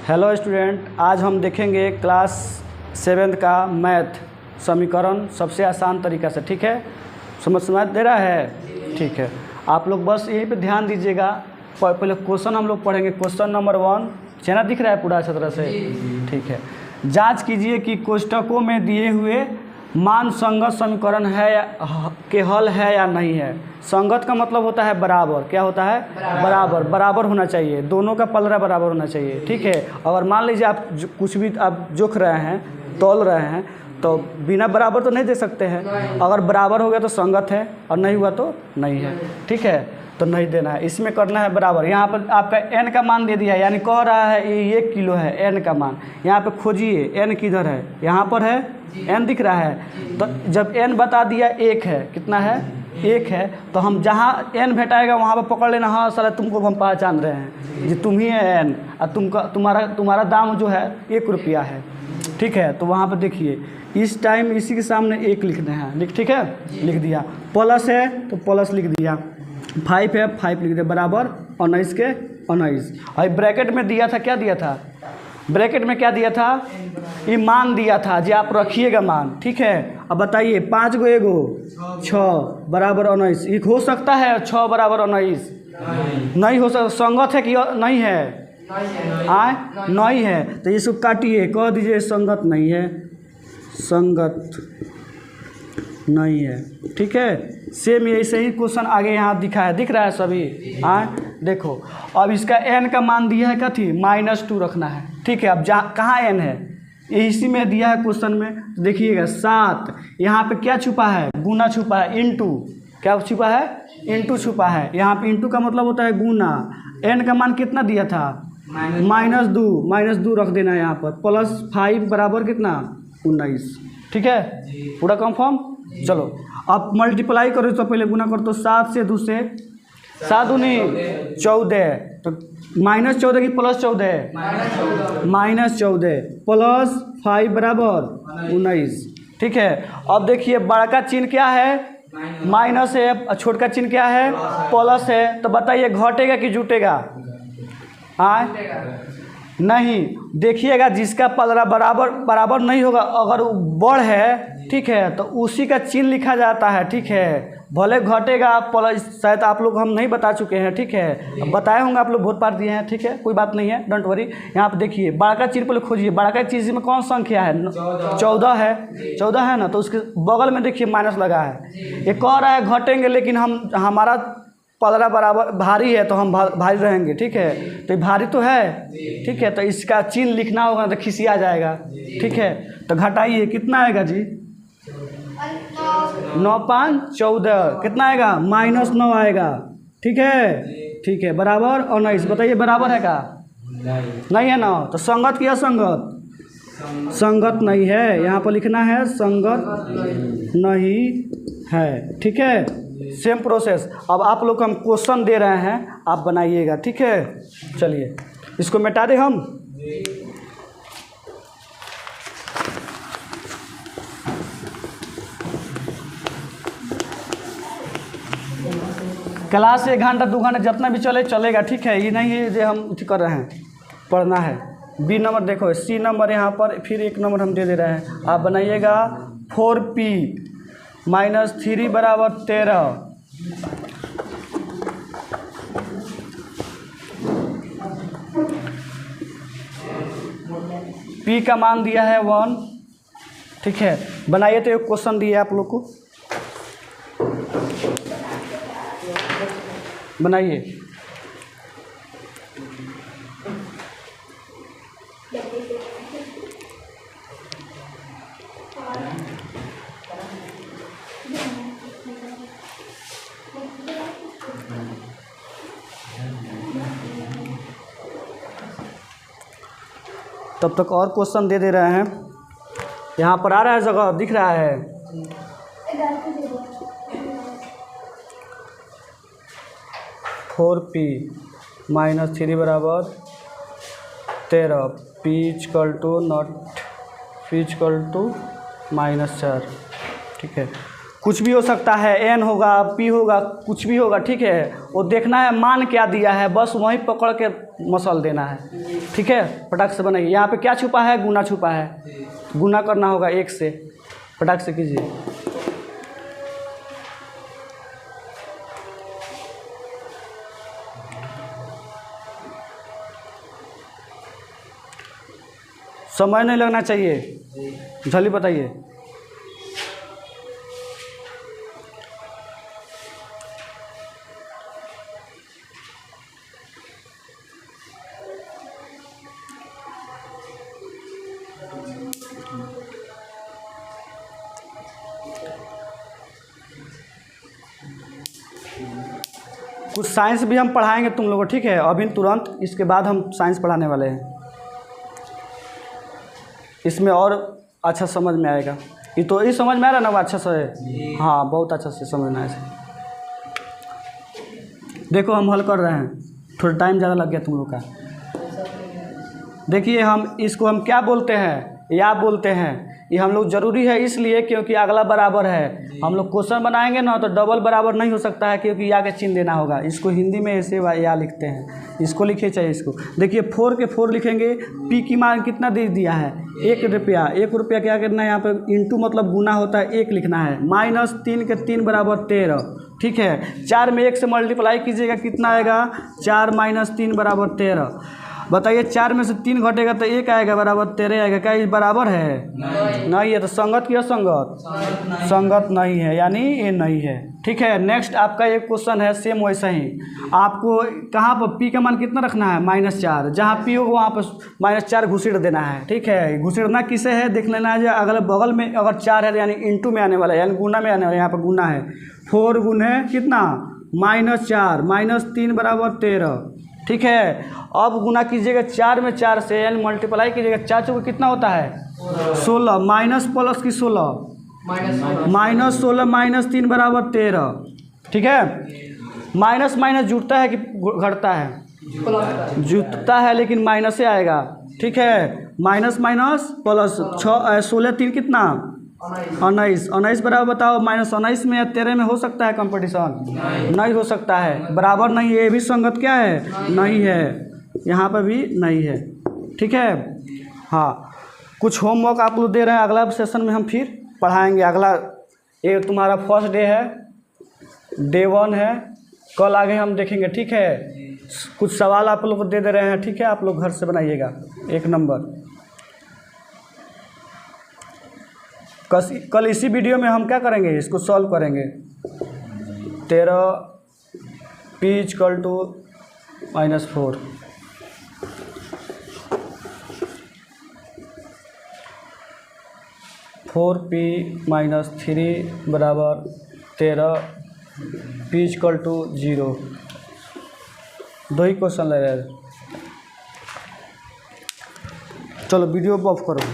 Hello student, आज हम देखेंगे क्लास 7 का मैथ समीकरण सबसे आसान तरीका से। ठीक है, समझ दे रहा है? ठीक है, आप लोग बस यहीं पे ध्यान दीजिएगा। पहले क्वेश्चन हम लोग पढ़ेंगे। क्वेश्चन नंबर 1 चेना दिख रहा है पूरा अच्छी तरह से? ठीक है, जांच कीजिए कि कोष्ठकों में दिए हुए मान संगत समीकरण है के हल है या नहीं है। संगत का मतलब होता है बराबर। क्या होता है? बराबर। बराबर होना चाहिए, दोनों का पलड़ा बराबर होना चाहिए। ठीक है, अगर मान लीजिए आप कुछ भी आप जोख रहे हैं, तौल रहे हैं, तो बिना बराबर तो नहीं दे सकते हैं। अगर बराबर हो गया तो संगत है और नहीं हुआ तो नहीं है। ठीक है, तो नहीं देना है, इसमें करना है बराबर। यहाँ पर आपका n का मान दे दिया, यानी कह रहा है ये 1 किलो है n का मान। यहाँ पे खोजिए n किधर है, यहाँ पर है, n दिख रहा है। तो जब n बता दिया 1 है, कितना है? 1 है, तो हम जहाँ n भेटाएगा वहाँ पर पकड़ लेना। हाँ साला तुमको हम पहचान रहे हैं, जी तुम ही है n, और तुम्हारा दाम जो है 1 रुपया है। ठीक है, तो वहाँ पर देखिए इस टाइम इसी के सामने 1 लिखना है। ठीक है, लिख दिया। प्लस है तो प्लस लिख दिया, 5 है 5 लिख दिया, बराबर 19 के 19। और ब्रैकेट में दिया था, क्या दिया था? ब्रैकेट में क्या दिया था? ये मान दिया था जी, आप रखिएगा मान। ठीक है, अब बताइए 5 गो एगो 6 बराबर 19। ये हो सकता है 6 बराबर 19? नहीं हो सकता। संगत है कि नहीं है? आए नहीं है, तो ये सब काटिए, कह दीजिए संगत नहीं है, संगत नहीं है। ठीक है, सेम ऐसे ही क्वेश्चन आगे यहाँ दिख रहा है सभी। देखो, अब इसका n का मान दिया है कथी? -2 रखना है। ठीक है, अब कहाँ n है? इसी में दिया है क्वेश्चन में, तो देखिएगा 7। यहाँ पे क्या छुपा है? गुना छुपा है, इंटू। क्या छुपा है? इंटू छुपा है। यहाँ पे इंटू का मतलब होता है गुना। n का मान कितना दिया था? -2 रख देना है यहाँ पर। +5 बराबर कितना? 19। ठीक है, पूरा कंफर्म। चलो अब मल्टीप्लाई करो, तो पहले गुना करो, तो 7 से 2 से 7 दूनी 14, तो -14 की +14? -14 प्लस 5 बराबर 19। ठीक है, अब देखिए बड़ा का चिन्ह क्या है? माइनस है, छोट का चिन्ह क्या है? प्लस है। तो बताइए घटेगा कि जुटेगा? नहीं, देखिएगा जिसका पलड़ा बराबर नहीं होगा, अगर वो बड़ है, ठीक है, तो उसी का चिन्ह लिखा जाता है। ठीक है, भले घटेगा प्लस, शायद आप लोग हम नहीं बता चुके हैं। ठीक है, अब बताए होंगे आप लोग, बहुत पार दिए हैं। ठीक है, कोई बात नहीं है, डोंट वरी। यहाँ पे देखिए बड़ा का चिन्ह पहले खोजिए। बड़ा का चीज़ में कौन संख्या है? 14 है। 14 है ना, तो उसके बगल में देखिए माइनस लगा है। ये कह रहा है घटेंगे, लेकिन हमारा पलड़ा बराबर भारी है, तो हम भारी रहेंगे। ठीक है, तो ये भारी तो है। ठीक है, तो इसका चिन्ह लिखना होगा, तो खिसिया जाएगा। ठीक है, तो घटाइए, कितना आएगा जी? 9 5 14, कितना आएगा? -9 आएगा। ठीक है, बराबर 19। बताइए बराबर है का? नहीं है ना, तो संगत की असंगत? संगत नहीं है, यहाँ पर लिखना है संगत नहीं है। ठीक है, सेम प्रोसेस। अब आप लोग को हम क्वेश्चन दे रहे हैं, आप बनाइएगा। ठीक है, चलिए इसको मिटा दें हम। क्लास 1 घंटा 2 घंटा जितना भी चलेगा। ठीक है, ये नहीं है जो हम कर रहे हैं, पढ़ना है। बी नंबर देखो, सी नंबर यहाँ पर, फिर 1 नंबर हम दे रहे हैं। आप बनाइएगा 4p - 3 बराबर 13। p का मान दिया है 1। ठीक है, बनाइए। तो एक क्वेश्चन दिया आप लोग को, बनाइए। तब तक और क्वेश्चन दे रहे हैं। यहाँ पर आ रहा है, जगह दिख रहा है। 4p - 3 बराबर 13, p = -4। ठीक है, कुछ भी हो सकता है, एन होगा, पी होगा, कुछ भी होगा, ठीक है। वो देखना है मान क्या दिया है, बस वहीं पकड़ के मसल देना है, ठीक है। फटाक से बनाइए। यहाँ पे क्या छुपा है, गुना छुपा है, गुना करना होगा 1 से, फटाक से कीजिए। समय नहीं लगना चाहिए, जल्दी बताइए। कुछ साइंस भी हम पढ़ाएंगे तुम लोगों को, ठीक है। अभी तुरंत इसके बाद हम साइंस पढ़ाने वाले हैं, इसमें और अच्छा समझ में आएगा। ये तो ये समझ में आ रहा ना अच्छा से? हाँ, बहुत अच्छा से समझ में आया। देखो हम हल कर रहे हैं, थोड़ा टाइम ज़्यादा लग गया तुम लोग का। देखिए हम इसको हम क्या बोलते हैं, या बोलते हैं। ये हम लोग ज़रूरी है इसलिए क्योंकि अगला बराबर है। हम लोग क्वेश्चन बनाएंगे ना तो डबल बराबर नहीं हो सकता है, क्योंकि या के चिन्ह देना होगा। इसको हिंदी में ऐसे या लिखते हैं, इसको लिखिए चाहे इसको। देखिए 4 के 4 लिखेंगे। पी की मान कितना दे दिया है, 1 रुपया। 1 रुपया क्या करना है यहाँ पर, इंटू मतलब गुना होता है, 1 लिखना है। -3 के 3 बराबर 13, ठीक है। 4 में 1 से मल्टीप्लाई कीजिएगा, कितना आएगा, 4 - 3 बराबर 13। बताइए 4 में से 3 घटेगा तो 1 आएगा, बराबर 13 आएगा। क्या ये बराबर है? नहीं है। तो संगत की असंगत? संगत नहीं है, यानी ये नहीं है, ठीक है। नेक्स्ट आपका एक क्वेश्चन है सेम वैसा ही। आपको कहाँ पर पी का मान कितना रखना है, -4। जहाँ पी होगा वहाँ पर -4 घुसेड़ देना है, ठीक है। घुसेड़ना किसे है देख लेना है, जो अगले बगल में अगर 4 है यानी इंटू में आने वाला है, यानी गुना में आने वाला है। यहाँ पर गुना है, 4 गुने कितना, -4 - 3 बराबर 13, ठीक है। अब गुना कीजिएगा 4 में 4 से, यानी मल्टीप्लाई कीजिएगा। 4 चौके कितना होता है, 16। माइनस प्लस की 16, -16 - 3 बराबर 13, ठीक है। माइनस माइनस जुड़ता है कि घटता है? जुड़ता है, लेकिन माइनस से आएगा, ठीक है। माइनस माइनस प्लस, 16 3 कितना, 19 बराबर बताओ। -19 में या 13 में हो सकता है कंपटीशन? नहीं हो सकता है, बराबर नहीं है। ये भी संगत क्या है, नहीं है। यहाँ पर भी नहीं है, ठीक है। हाँ, कुछ होमवर्क आप लोग दे रहे हैं, अगला सेशन में हम फिर पढ़ाएंगे। अगला ये तुम्हारा फर्स्ट डे है, डे 1 है। कल आगे हम देखेंगे, ठीक है। कुछ सवाल आप लोग को दे रहे हैं, ठीक है। आप लोग घर से बनाइएगा 1 नंबर। कल इसी वीडियो में हम क्या करेंगे, इसको सॉल्व करेंगे। 13 p = -4, (4p - 3 बराबर 13, p = 0। 2 ही क्वेश्चन ले रहे हैं। चलो वीडियो ऑफ करो।